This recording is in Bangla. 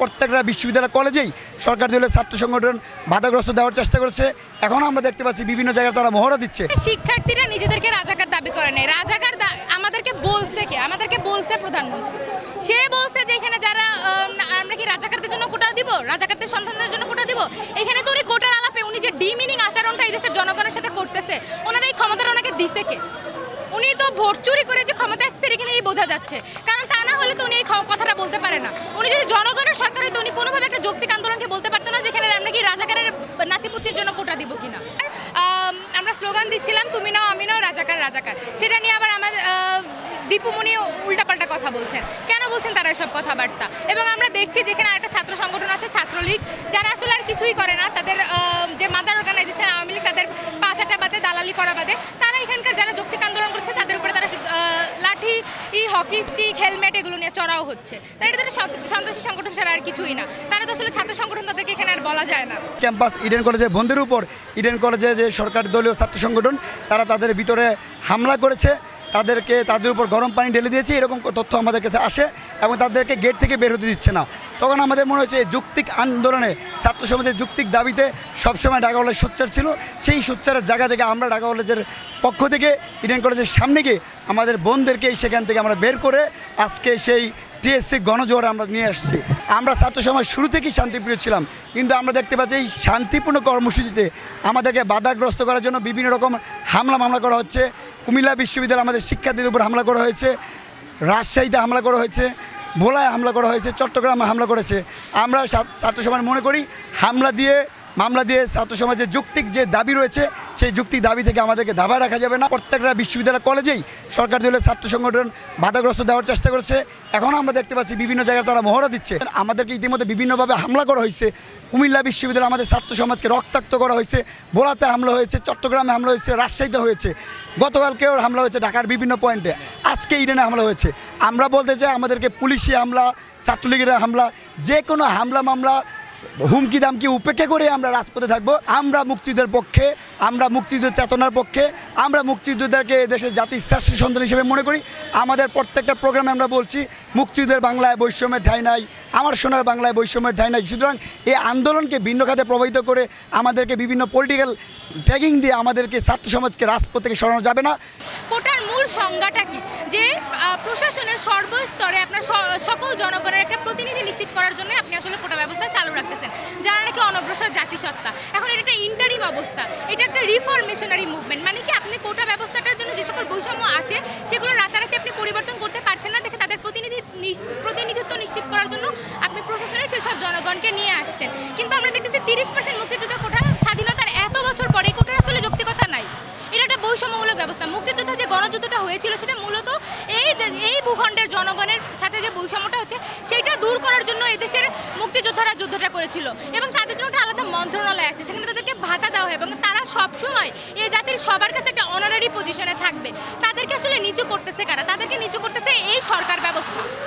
প্রত্যেকটা বিশ্ববিদ্যালয় কলেজেই সরকার দলীয় ছাত্র সংগঠন বাধাগ্রস্ত দেওয়ার চেষ্টা করেছে। এখন আমরা দেখতে পাচ্ছি বিভিন্ন জায়গায় তারা মহড়া দিচ্ছে। শিক্ষার্থীরা নিজেদেরকে রাজাকার দাবি করে নেই। রাজাকার আমাদেরকে বলছে কে? আমাদেরকে বলছে প্রধানমন্ত্রী। সে বলছে যে এখানে যারা আমরা কি রাজাকারদের জন্য কোটা দিব, রাজাকারদের সন্তানদের জন্য কোটা দিব। এখানে তো উনি কোটার আলাপে উনি যে ডিমিনিং আচরণটা এই দেশের জনগণের সাথে করতেছে, ওনার এই ক্ষমতাটা ওনাকে দিছে কে? উনি তো ভোট চুরি করে যে ক্ষমতা আসছে এখানেই বোঝা যাচ্ছে। কারণ তা না হলে তো উনি এই কথাটা বলতে পারে না। উনি যদি জনগণের সরকার হতো উনি কোনোভাবে একটা যৌক্তিক আন্দোলনকে বলতে পারতো না যেখানে আমরা কি রাজাকারের নাতিপুতির জন্য কোটা দিব কিনা। আমরা স্লোগান দিচ্ছিলাম তুমি নাও আমি নাও রাজাকার রাজাকার, সেটা নিয়ে আবার আমাদের দীপুমণি উল্টাপাল্টা কথা বলছেন। কেন বলছেন তারা এসব কথাবার্তা? এবং আমরা দেখছি যেখানে আরেকটা ছাত্র সংগঠন আছে ছাত্রলীগ, যারা আসলে আর কিছুই করে না, তাদের যে মাদার অর্গানাইজেশন আওয়ামী লীগ তাদের পাঁচাটা বাদে দালালি করা বাদে তারা এখানকার যারা যৌক্তিক আন্দোলন করছে তাদের উপরে তারা লাঠি হকি স্টিক হেলমেট এগুলো নিয়ে চড়াও হচ্ছে। তাই এটা তো সন্ত্রাসী সংগঠন ছাড়া আর কিছুই না। তারা তো আসলে ছাত্র সংগঠন, তাদেরকে এখানে আর বলা যায় না। ক্যাম্পাস ইডেন কলেজে বন্ধের উপর ইডেন কলেজে যে সরকার দলীয় ছাত্র সংগঠন তারা তাদের ভিতরে হামলা করেছে, তাদের উপর গরম পানি ঢেলে দিয়েছে, এরকম তথ্য আমাদের কাছে আসে এবং তাদেরকে গেট থেকে বের হতে দিচ্ছে না। তখন আমাদের মনে হয়েছে যৌক্তিক আন্দোলনে ছাত্র সমাজের যৌক্তিক দাবিতে সবসময় ঢাকা কলেজ সোচ্চার ছিল। সেই সোচ্চারের জায়গা থেকে আমরা ঢাকা কলেজের পক্ষ থেকে ইডেন কলেজের সামনে গিয়ে আমাদের বোনদেরকে সেখান থেকে আমরা বের করে আজকে সেই টিএসসি গণজোয়ার আমরা নিয়ে আসছি। আমরা ছাত্র সমাজ শুরু থেকেই শান্তিপ্রিয় ছিলাম, কিন্তু আমরা দেখতে পাচ্ছি এই শান্তিপূর্ণ কর্মসূচিতে আমাদেরকে বাধাগ্রস্ত করার জন্য বিভিন্ন রকম মামলা করা হচ্ছে। কুমিল্লা বিশ্ববিদ্যালয়ে আমাদের শিক্ষার্থীদের উপর হামলা করা হয়েছে, রাজশাহীতে হামলা করা হয়েছে, ভোলায় হামলা করা হয়েছে, চট্টগ্রামে হামলা করেছে। আমরা ছাত্র সমাজ মনে করি মামলা দিয়ে ছাত্র সমাজের যৌক্তিক যে দাবি রয়েছে সেই যৌক্তিক দাবি থেকে আমাদেরকে দাবায় রাখা যাবে না। প্রত্যেকটা বিশ্ববিদ্যালয় কলেজেই সরকার দলীয় ছাত্র সংগঠন বাধাগ্রস্ত দেওয়ার চেষ্টা করেছে। এখন আমরা দেখতে পাচ্ছি বিভিন্ন জায়গায় তারা মহড়া দিচ্ছে। আমাদেরকে ইতিমধ্যে বিভিন্নভাবে হামলা করা হয়েছে। কুমিল্লা বিশ্ববিদ্যালয়ে আমাদের ছাত্র সমাজকে রক্তাক্ত করা হয়েছে, ভোলাতে হামলা হয়েছে, চট্টগ্রামে হামলা হয়েছে, রাজশাহীতে হয়েছে, গতকালকেও হামলা হয়েছে ঢাকার বিভিন্ন পয়েন্টে, আজকে ইডেনে হামলা হয়েছে। আমরা বলতে চাই আমাদেরকে পুলিশি হামলা, ছাত্রলীগের হামলা, যে কোনো হামলা মামলা হুমকি দামকি উপেক্ষা করে আমরা রাজপথে থাকবো। আমরা মুক্তিযুদ্ধের পক্ষে, আমরা মুক্তিযুদ্ধের চেতনার পক্ষে, আমরা মুক্তিযোদ্ধাকে দেশের জাতির শ্রেষ্ঠ সন্তান হিসেবে মনে করি। আমাদের প্রত্যেকটা প্রোগ্রামে আমরা বলছি মুক্তিযুদ্ধের বাংলায় বৈষম্যের ঠাঁই নাই, আমার সোনার বাংলায় বৈষম্যের ঠাঁই নাই। সুতরাং এই আন্দোলনকে ভিন্ন খাতে প্রভাবিত করে আমাদেরকে বিভিন্ন পলিটিক্যাল ট্যাগিং দিয়ে আমাদেরকে ছাত্র সমাজকে রাজপথ থেকে সরানো যাবে না। কোটার মূল সংজ্ঞাটা কি? যে প্রশাসনের সর্বস্তরে আপনার সকল জনগণের একটা প্রতিনিধি নিশ্চিত করার জন্য আপনি আসলে কোটা ব্যবস্থা চালু রাখতেছেন, যারা নাকি অনগ্রসর জাতিসত্তা। এখন এটা একটা ইন্টারিম অবস্থা, এটা একটা রিফরমেশনারি মুভমেন্ট। মানে কি আপনি কোটা ব্যবস্থাটার জন্য যে সকল বৈষম্য আছে সেগুলো রাতারাতি আপনি পরিবর্তন করতে পারছেন না দেখে তাদের প্রতিনিধিত্ব নিশ্চিত করার জন্য আপনি প্রশাসনে সেসব জনগণকে নিয়ে আসছেন। কিন্তু আমরা দেখতেছি 30% মুক্তিযোদ্ধা কোটা স্বাধীনতার এত বছর পরে কোটার আসলে যৌক্তিকতা নাই। এটা একটা বৈষম্যমূলক ব্যবস্থা। মুক্তিযোদ্ধা যে গণযুদ্ধটা হয়েছিল সেটা মূলত এই ভূখণ্ডের জনগণের সাথে যে বৈষম্যটা হচ্ছে সেইটা দূর করার জন্য এদেশের মুক্তিযোদ্ধারা যুদ্ধটা করেছিল এবং তাদের জন্য একটা আলাদা মন্ত্রণালয় আছে, সেখানে তাদেরকে ভাতা দেওয়া হয় এবং তারা সবসময় এই জাতির সবার কাছে একটা অনারারি পজিশনে থাকবে। তাদেরকে আসলে নিচু করতেছে কারা? তাদেরকে নিচু করতেছে এই সরকার ব্যবস্থা।